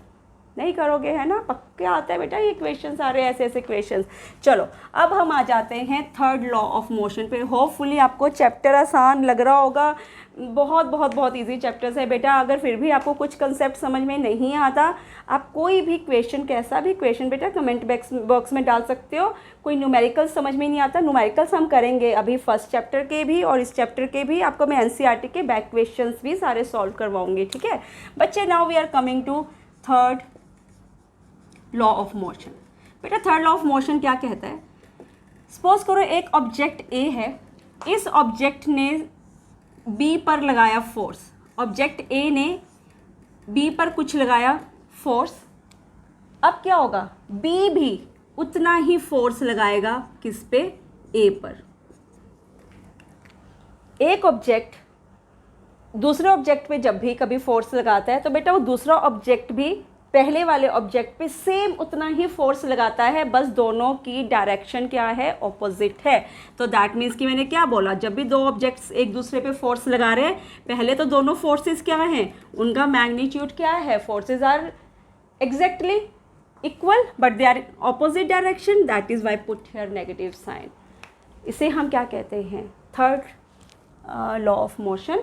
नहीं करोगे, है ना। पक्के आता है बेटा ये क्वेश्चन, सारे ऐसे ऐसे क्वेश्चंस। चलो अब हम आ जाते हैं थर्ड लॉ ऑफ मोशन पे। होपफुली आपको चैप्टर आसान लग रहा होगा, बहुत बहुत बहुत इजी चैप्टर्स है बेटा। अगर फिर भी आपको कुछ कंसेप्ट समझ में नहीं आता, आप कोई भी क्वेश्चन, कैसा भी क्वेश्चन बेटा कमेंट बॉक्स में डाल सकते हो। कोई न्यूमेरिकल्स समझ में नहीं आता, न्यूमेरिकल्स हम करेंगे अभी फर्स्ट चैप्टर के भी और इस चैप्टर के भी। आपको मैं एनसीईआरटी के बैक क्वेश्चंस भी सारे सॉल्व करवाऊंगी, ठीक है बच्चे। Now we are coming to third law of motion. बेटा थर्ड लॉ ऑफ मोशन क्या कहता है, सपोज करो एक ऑब्जेक्ट ए है, इस ऑब्जेक्ट ने बी पर लगाया फोर्स, ऑब्जेक्ट ए ने बी पर कुछ लगाया फोर्स, अब क्या होगा, बी भी उतना ही फोर्स लगाएगा किस पे, ए पर। एक ऑब्जेक्ट दूसरे ऑब्जेक्ट पे जब भी कभी फोर्स लगाता है तो बेटा वो दूसरा ऑब्जेक्ट भी पहले वाले ऑब्जेक्ट पे सेम उतना ही फोर्स लगाता है, बस दोनों की डायरेक्शन क्या है, ऑपोजिट है। तो दैट मीन्स कि मैंने क्या बोला, जब भी दो ऑब्जेक्ट्स एक दूसरे पे फोर्स लगा रहे हैं, पहले तो दोनों फोर्सेस क्या हैं, उनका मैग्नीट्यूड क्या है, forces are exactly equal but they are opposite direction, that is why put here negative sign. इसे हम क्या कहते हैं, थर्ड लॉ ऑफ मोशन,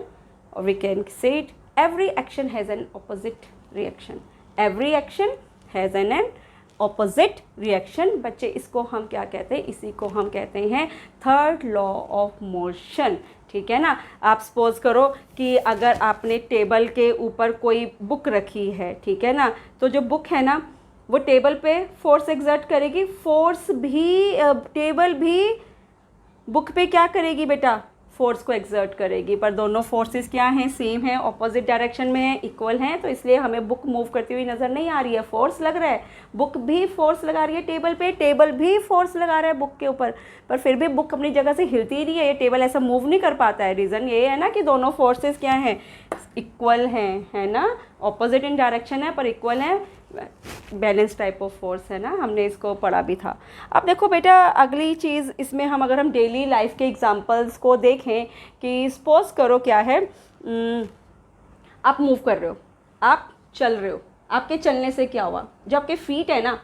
और we can say it every action has an opposite reaction, every action has an opposite reaction. बच्चे इसको हम क्या कहते हैं, इसी को हम कहते हैं थर्ड लॉ ऑफ मोशन, ठीक है ना। आप सपोज करो कि अगर आपने टेबल के ऊपर कोई बुक रखी है, ठीक है ना, तो जो बुक है ना वो टेबल पे फोर्स एक्सर्ट करेगी, फोर्स भी टेबल भी बुक पे क्या करेगी बेटा, फोर्स को एक्सर्ट करेगी, पर दोनों फोर्सेस क्या हैं, सेम है, ऑपोजिट डायरेक्शन में है, इक्वल हैं, तो इसलिए हमें बुक मूव करती हुई नज़र नहीं आ रही है, फोर्स लग रहा है, बुक भी फोर्स लगा रही है टेबल पे, टेबल भी फोर्स लगा रहा है बुक के ऊपर, पर फिर भी बुक अपनी जगह से हिलती ही नहीं है, ये टेबल ऐसा मूव नहीं कर पाता है। रीज़न ये है ना कि दोनों फोर्सेस क्या हैं, इक्वल हैं, है ना, ऑपोजिट इन डायरेक्शन है पर इक्वल हैं, बैलेंस टाइप ऑफ फोर्स है ना, हमने इसको पढ़ा भी था। अब देखो बेटा अगली चीज़ इसमें हम अगर हम डेली लाइफ के एग्जांपल्स को देखें कि सपोज करो क्या है, आप मूव कर रहे हो, आप चल रहे हो, आपके चलने से क्या हुआ, जो आपके फीट है ना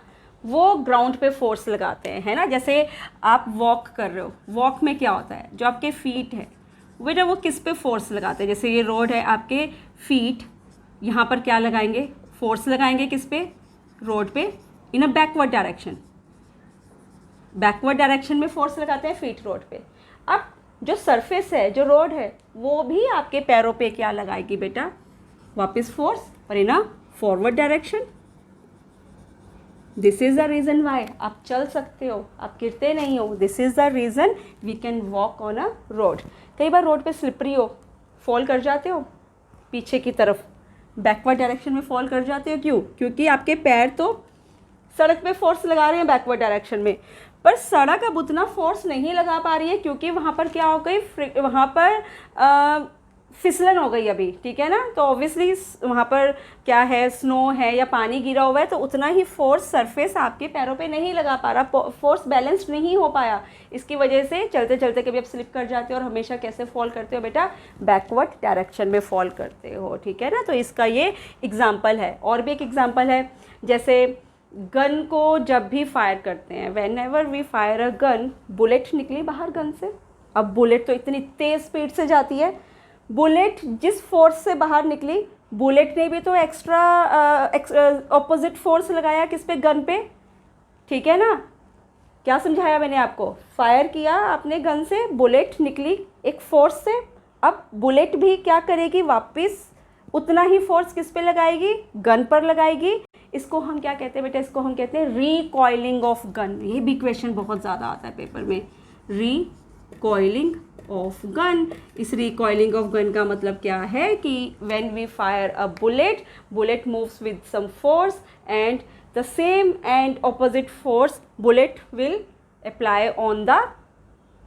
वो ग्राउंड पे फोर्स लगाते हैं, है ना। जैसे आप वॉक कर रहे हो, वॉक में क्या होता है, जो आपके फीट है बेटा वो किस पे फोर्स लगाते हैं, जैसे ये रोड है, आपके फीट यहाँ पर क्या लगाएंगे, फोर्स लगाएंगे किस पे, रोड पे, in a backward direction, backward direction में फोर्स लगाते हैं फीट रोड पे। अब जो सरफेस है, जो रोड है, वो भी आपके पैरों पे क्या लगाएगी बेटा, वापस फोर्स, पर in a forward direction. This is the reason why आप चल सकते हो, आप गिरते नहीं हो, this is the reason we can walk on a road. कई बार रोड पे स्लिपरी हो, फॉल कर जाते हो पीछे की तरफ, बैकवर्ड डायरेक्शन में फॉल कर जाते हो, क्यों, क्योंकि आपके पैर तो सड़क पे फोर्स लगा रहे हैं बैकवर्ड डायरेक्शन में, पर सड़क अब उतना फोर्स नहीं लगा पा रही है क्योंकि वहाँ पर क्या हो गई, वहाँ पर फिसलन हो गई अभी, ठीक है ना। तो ऑब्वियसली वहाँ पर क्या है, स्नो है या पानी गिरा हुआ है, तो उतना ही फोर्स सरफेस आपके पैरों पे नहीं लगा पा रहा, फोर्स बैलेंस नहीं हो पाया, इसकी वजह से चलते चलते कभी आप स्लिप कर जाते हो और हमेशा कैसे फॉल करते हो बेटा, बैकवर्ड डायरेक्शन में फॉल करते हो, ठीक है ना। तो इसका ये एग्जाम्पल है। और भी एक एग्जाम्पल है, जैसे गन को जब भी फायर करते हैं, whenever we fire a gun, bullet निकली बाहर गन से, अब बुलेट तो इतनी तेज़ स्पीड से जाती है, बुलेट जिस फोर्स से बाहर निकली, बुलेट ने भी तो एक्स्ट्रा ऑपोजिट फोर्स लगाया किस पे, गन पे, ठीक है ना। क्या समझाया मैंने आपको, फायर किया आपने गन से, बुलेट निकली एक फोर्स से, अब बुलेट भी क्या करेगी, वापस उतना ही फोर्स किस पे लगाएगी, गन पर लगाएगी। इसको हम क्या कहते हैं बेटा, इसको हम कहते हैं रिकॉइलिंग ऑफ गन। ये भी क्वेश्चन बहुत ज़्यादा आता है पेपर में, रिकॉइलिंग ऑफ गन। इस रिकॉइलिंग ऑफ गन का मतलब क्या है कि when we fire a bullet, bullet moves with some force and the same and opposite force bullet will apply on the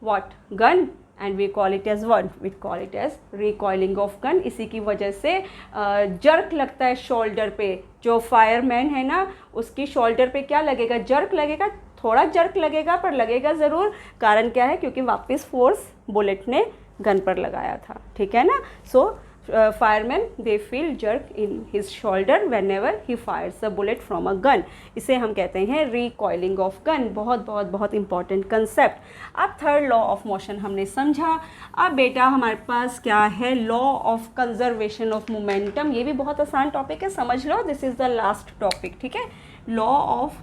what, gun, and we call it as one, we call it as recoiling of gun. इसी की वजह से jerk लगता है shoulder पे, जो fireman है ना उसकी शोल्डर पे क्या लगेगा, जर्क लगेगा, थोड़ा जर्क लगेगा पर लगेगा ज़रूर। कारण क्या है, क्योंकि वापस फोर्स बुलेट ने गन पर लगाया था, ठीक है ना। So fireman they feel jerk in his shoulder whenever he fires a bullet from a gun. इसे हम कहते हैं रिकॉइलिंग ऑफ गन। बहुत बहुत बहुत इंपॉर्टेंट कंसेप्ट। अब थर्ड लॉ ऑफ मोशन हमने समझा। अब बेटा हमारे पास क्या है, law of conservation of momentum. ये भी बहुत आसान टॉपिक है, समझ लो, this is the last topic, ठीक है। लॉ ऑफ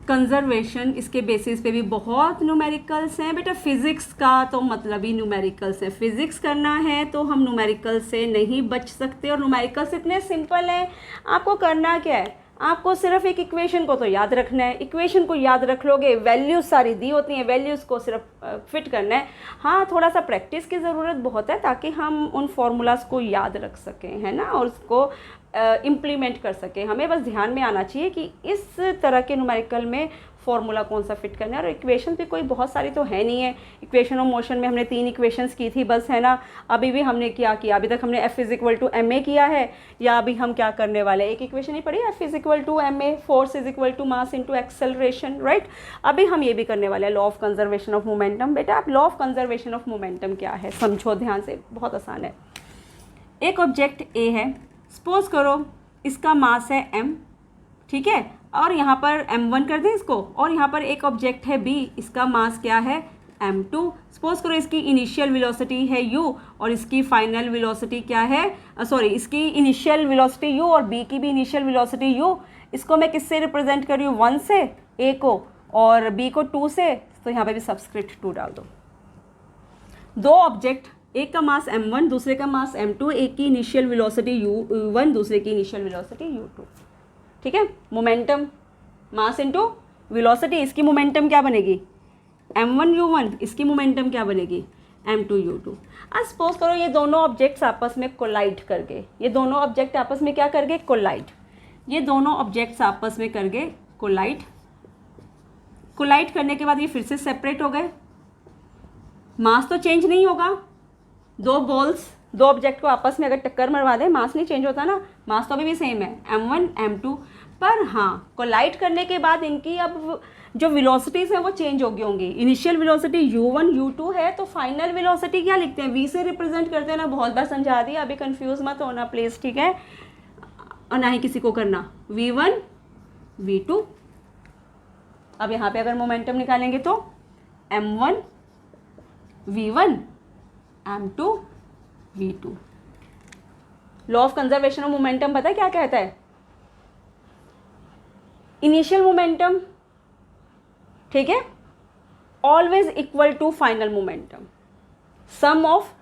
कंजर्वेशन, इसके बेसिस पे भी बहुत न्यूमेरिकल्स हैं बेटा। फिज़िक्स का तो मतलब ही न्यूमेरिकल्स है, फिज़िक्स करना है तो हम न्यूमेरिकल से नहीं बच सकते। और न्यूमेरिकल्स इतने सिंपल हैं, आपको करना क्या है, आपको सिर्फ एक इक्वेशन को तो याद रखना है। इक्वेशन को याद रख लोगे, वैल्यूज़ सारी दी होती हैं, वैल्यूज़ को सिर्फ फिट करना है। हाँ, थोड़ा सा प्रैक्टिस की ज़रूरत बहुत है ताकि हम उन फार्मूलाज को याद रख सकें, है ना, और उसको इम्प्लीमेंट कर सकें। हमें बस ध्यान में आना चाहिए कि इस तरह के न्यूमेरिकल में फार्मूला कौन सा फिट करना है। और इक्वेशन भी कोई बहुत सारी तो है नहीं है। इक्वेशन ऑफ मोशन में हमने 3 इक्वेशंस की थी बस, है ना। अभी भी हमने क्या किया, अभी तक हमने F = ma किया है, या अभी हम क्या करने वाले, एक इक्वेशन ही पढ़ी, F = ma, फोर्स = मास × एक्सेलरेशन, राइट। अभी हम ये भी करने वाले हैं, law of conservation of momentum. बेटा आप law of conservation of momentum क्या है समझो ध्यान से, बहुत आसान है। एक ऑब्जेक्ट A है, सपोज करो इसका मास है m, ठीक है, और यहाँ पर m1 कर दें इसको, और यहाँ पर एक ऑब्जेक्ट है B, इसका मास क्या है m2। सपोज करो इसकी इनिशियल वेलोसिटी है u और इसकी फाइनल वेलोसिटी क्या है, इसकी इनिशियल वेलोसिटी u और B की भी इनिशियल वेलोसिटी u। इसको मैं किससे रिप्रेजेंट कर रही हूँ, 1 से A को और B को 2 से, तो यहाँ पे भी सब्सक्रिप्ट 2 डाल दो। दो ऑब्जेक्ट, एक का मास m1 दूसरे का मास m2, एक की इनिशियल वेलोसिटी u1 दूसरे की इनिशियल वेलोसिटी u2, ठीक है। मोमेंटम मास इनटू वेलोसिटी, इसकी मोमेंटम क्या बनेगी m1 u1, इसकी मोमेंटम क्या बनेगी m2 u2। आज सपोज करो ये दोनों ऑब्जेक्ट्स आपस में कोलाइड कर गए, ये दोनों ऑब्जेक्ट आपस में क्या कर गए, कोलाइड। ये दोनों ऑब्जेक्ट्स आपस में कर गए कोलाइड। कोलाइड करने के बाद ये फिर से सेपरेट हो गए, मास तो चेंज नहीं होगा। दो बॉल्स, दो ऑब्जेक्ट को आपस में अगर टक्कर मरवा दें, मास नहीं चेंज होता ना, मास तो अभी भी सेम है m1 m2। पर हाँ, कोलाइड करने के बाद इनकी अब जो वेलोसिटीज़ हैं वो चेंज हो गई होंगी। इनिशियल वेलोसिटी u1 u2 है, तो फाइनल वेलोसिटी क्या लिखते हैं, v से रिप्रेजेंट करते हैं ना, बहुत बार समझा दिया, अभी कंफ्यूज मत होना प्लीज़, ठीक है, और ना ही किसी को करना v1 v2। अब यहाँ पे अगर मोमेंटम निकालेंगे तो m1 v1 m2 v2। Law of conservation of momentum पता है क्या कहता है, इनिशियल मोमेंटम, ठीक है, always equal to final momentum. Sum of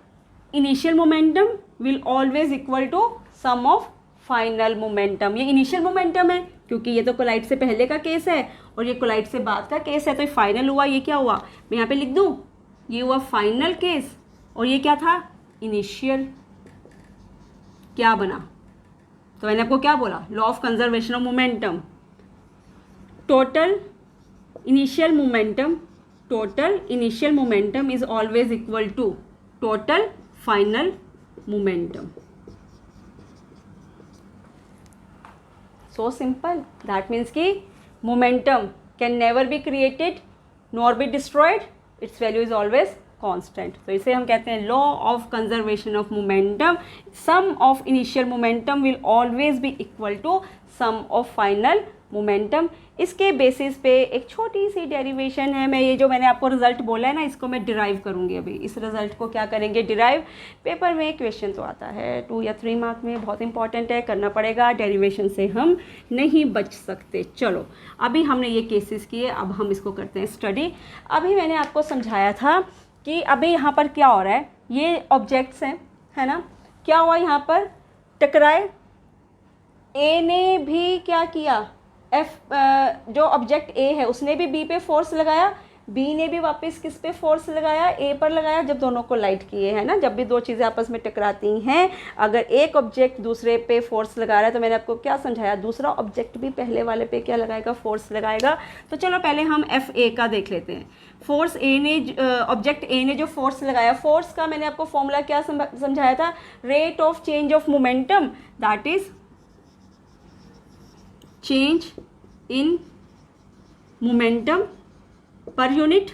initial momentum will always equal to sum of final momentum. ये इनिशियल मोमेंटम है क्योंकि ये तो कोलाइड से पहले का केस है और ये कोलाइड से बाद का केस है, तो ये फाइनल हुआ। ये क्या हुआ, मैं यहाँ पे लिख दूँ, ये हुआ फाइनल केस और ये क्या था, इनिशियल। क्या बना, तो मैंने आपको क्या बोला, law of conservation of momentum, total initial momentum is always equal to total final momentum. So simple, that means कि momentum can never be created nor be destroyed, its value is always constant. तो इसे हम कहते हैं law of conservation of momentum. Sum of initial momentum will always be equal to sum of final momentum. इसके basis पे एक छोटी सी derivation है, मैं ये जो मैंने आपको रिजल्ट बोला है ना, इसको मैं डिराइव करूँगी। अभी इस रिजल्ट को क्या करेंगे, डिराइव। पेपर में क्वेश्चन तो आता है 2 या 3 मार्क में, बहुत इंपॉर्टेंट है, करना पड़ेगा, डेरिवेशन से हम नहीं बच सकते। चलो अभी हमने ये केसेस किए, अब हम इसको करते हैं स्टडी। अभी मैंने आपको समझाया था कि अभी यहाँ पर क्या हो रहा है, ये ऑब्जेक्ट्स हैं, है ना, क्या हुआ, यहाँ पर टकराए, ए ने भी क्या किया, जो ऑब्जेक्ट ए है उसने भी बी पे फोर्स लगाया, बी ने भी वापस किस पे फोर्स लगाया, ए पर लगाया, जब दोनों को लाइट किए, है ना। जब भी दो चीज़ें आपस में टकराती हैं, अगर एक ऑब्जेक्ट दूसरे पे फोर्स लगा रहा है, तो मैंने आपको क्या समझाया, दूसरा ऑब्जेक्ट भी पहले वाले पे क्या लगाएगा, फोर्स लगाएगा। तो चलो पहले हम एफ ए का देख लेते हैं। फोर्स ए ने, ऑब्जेक्ट ए ने जो फोर्स लगाया, फोर्स का मैंने आपको फॉर्मूला क्या समझाया था, rate of change of momentum, that is change in momentum per unit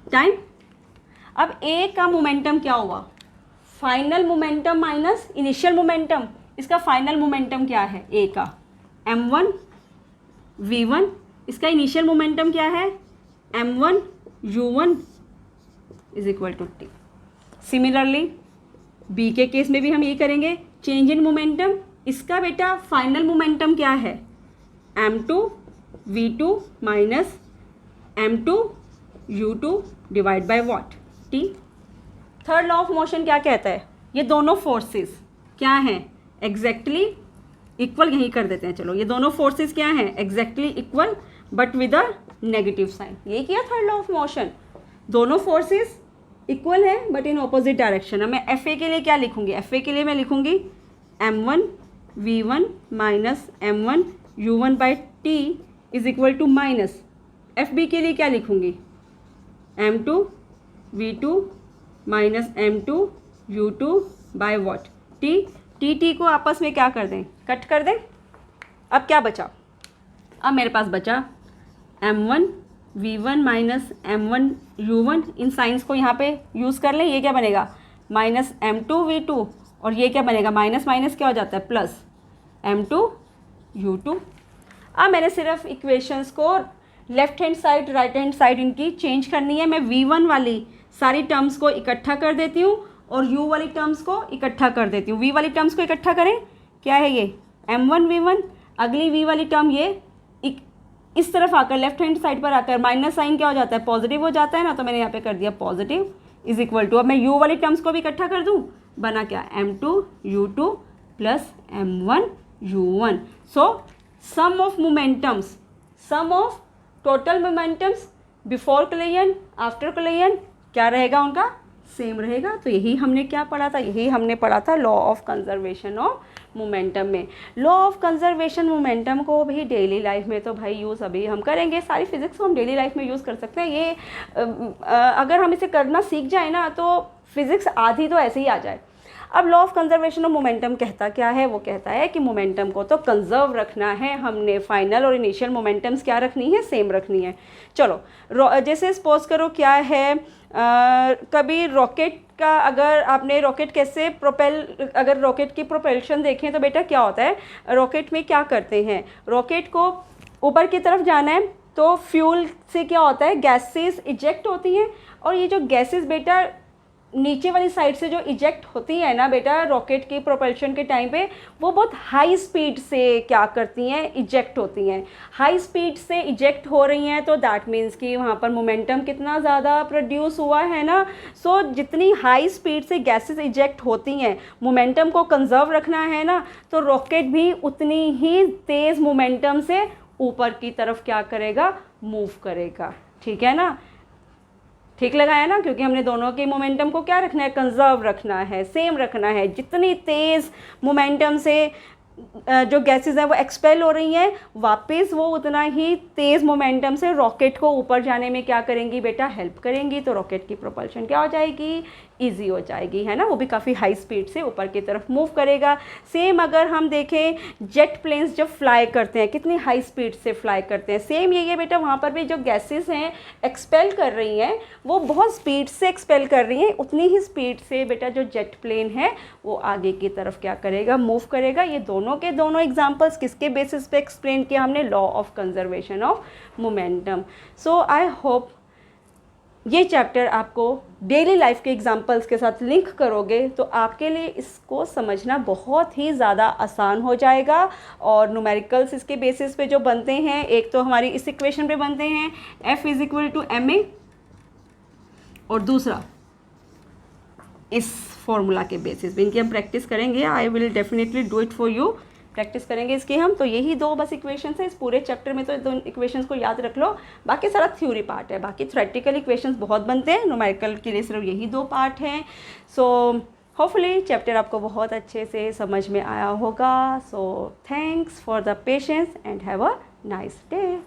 time. अब ए का मोमेंटम क्या हुआ, final momentum minus initial momentum. इसका फाइनल मोमेंटम क्या है ए का, m1 v1, इसका इनिशियल मोमेंटम क्या है, m1 u1 is equal to t। Similarly B के केस में भी हम ये करेंगे, चेंज इन मोमेंटम। इसका बेटा फाइनल मोमेंटम क्या है, m2 v2 minus m2 u2 divide by what, t। Third law of motion क्या कहता है, ये दोनों फोर्सेस क्या हैं, एग्जैक्टली इक्वल, यहीं कर देते हैं चलो, ये दोनों फोर्सेस क्या हैं, exactly equal but with a negative sign. ये किया थर्ड लॉ ऑफ मोशन, दोनों फोर्सेस इक्वल हैं बट इन ऑपोजिट डायरेक्शन। अब मैं एफ ए के लिए क्या लिखूंगी, एफ ए के लिए मैं लिखूंगी m1 v1 minus m1 u1 by t is equal to minus, F B के लिए क्या लिखूंगी m2 v2 minus m2 u2 by what, T को आपस में क्या कर दें, कट कर दें। अब क्या बचा, अब मेरे पास बचा m1 v1 minus m1 u1, in science को यहाँ पे यूज़ कर लें, ये क्या बनेगा माइनस m2 v2 और ये क्या बनेगा माइनस माइनस क्या हो जाता है प्लस m2 u2। अब मैंने सिर्फ इक्वेशंस को left hand side right hand side इनकी चेंज करनी है। मैं v1 वाली सारी टर्म्स को इकट्ठा कर देती हूँ और u वाली टर्म्स को इकट्ठा कर देती हूँ। v वाली टर्म्स को इकट्ठा करें, क्या है ये m1 v1, अगली v वाली टर्म ये इस तरफ आकर लेफ्ट हैंड साइड पर आकर माइनस साइन क्या हो जाता है, पॉजिटिव हो जाता है ना, तो मैंने यहाँ पे कर दिया पॉजिटिव इज इक्वल टू, अब मैं u वाली टर्म्स को भी इकट्ठा कर दूँ, बना क्या m2 u2 plus m1 u1। So sum of momentums, sum of total momentums before collision after collision क्या रहेगा उनका, सेम रहेगा। तो यही हमने क्या पढ़ा था, यही हमने पढ़ा था law of conservation of momentum में। लॉ ऑफ कंजर्वेशन मोमेंटम को भी डेली लाइफ में तो भाई यूज़ अभी हम करेंगे, सारी फिजिक्स को हम डेली लाइफ में यूज़ कर सकते हैं। ये अगर हम इसे करना सीख जाए ना तो फिजिक्स आधी तो ऐसे ही आ जाए। अब law of conservation of momentum कहता क्या है, वो कहता है कि मोमेंटम को तो कंजर्व रखना है हमने, फाइनल और इनिशियल मोमेंटम्स क्या रखनी है, सेम रखनी है। चलो जैसे सपोज करो क्या है, कभी रॉकेट का, अगर आपने रॉकेट कैसे अगर रॉकेट की प्रोपेल्शन देखें तो बेटा क्या होता है, रॉकेट में क्या करते हैं, रॉकेट को ऊपर की तरफ जाना है तो फ्यूल से क्या होता है, गैसेस इजेक्ट होती हैं, और ये जो गैसेस बेटा नीचे वाली साइड से जो इजेक्ट होती है ना बेटा रॉकेट की प्रोपल्शन के टाइम पे, वो बहुत हाई स्पीड से क्या करती हैं, इजेक्ट होती हैं। हाई स्पीड से इजेक्ट हो रही हैं तो दैट मीन्स कि वहाँ पर मोमेंटम कितना ज़्यादा प्रोड्यूस हुआ है ना। सो जितनी हाई स्पीड से गैसेस इजेक्ट होती हैं, मोमेंटम को कंजर्व रखना है ना, तो रॉकेट भी उतनी ही तेज़ मोमेंटम से ऊपर की तरफ क्या करेगा, मूव करेगा। ठीक है ना, ठीक लगाया ना, क्योंकि हमने दोनों के मोमेंटम को क्या रखना है, कंजर्व रखना है, सेम रखना है। जितनी तेज़ मोमेंटम से जो गैसेस हैं वो एक्सपेल हो रही हैं, वापस वो उतना ही तेज़ मोमेंटम से रॉकेट को ऊपर जाने में क्या करेंगी बेटा, हेल्प करेंगी। तो रॉकेट की प्रोपल्शन क्या हो जाएगी, इजी हो जाएगी, है ना, वो भी काफ़ी हाई स्पीड से ऊपर की तरफ मूव करेगा। सेम अगर हम देखें जेट प्लेन्स जब फ्लाई करते हैं, कितनी हाई स्पीड से फ्लाई करते हैं, सेम यही है बेटा, वहाँ पर भी जो गैसेस हैं एक्सपेल कर रही हैं, वो बहुत स्पीड से एक्सपेल कर रही हैं, उतनी ही स्पीड से बेटा जो जेट प्लेन है वो आगे की तरफ क्या करेगा, मूव करेगा। ये दोनों के दोनों एग्जाम्पल्स किसके बेसिस पे एक्सप्लेन किया हमने, law of conservation of momentum. So I hope ये चैप्टर आपको डेली लाइफ के एग्जाम्पल्स के साथ लिंक करोगे तो आपके लिए इसको समझना बहुत ही ज़्यादा आसान हो जाएगा। और न्यूमेरिकल्स इसके बेसिस पे जो बनते हैं, एक तो हमारी इस इक्वेशन पे बनते हैं F is equal to ma, और दूसरा इस फॉर्मूला के बेसिस पे, इनकी हम प्रैक्टिस करेंगे। I will definitely do it for you, practice करेंगे इसके हम। तो यही दो बस इक्वेशंस है इस पूरे चैप्टर में, तो दो इक्वेशंस को याद रख लो, बाकी सारा थ्योरी पार्ट है। बाकी थ्योरेटिकल इक्वेशंस बहुत बनते हैं, न्यूमेरिकल के लिए सिर्फ यही दो पार्ट हैं। सो होपफुली चैप्टर आपको बहुत अच्छे से समझ में आया होगा। So thanks for the patience and have a nice day.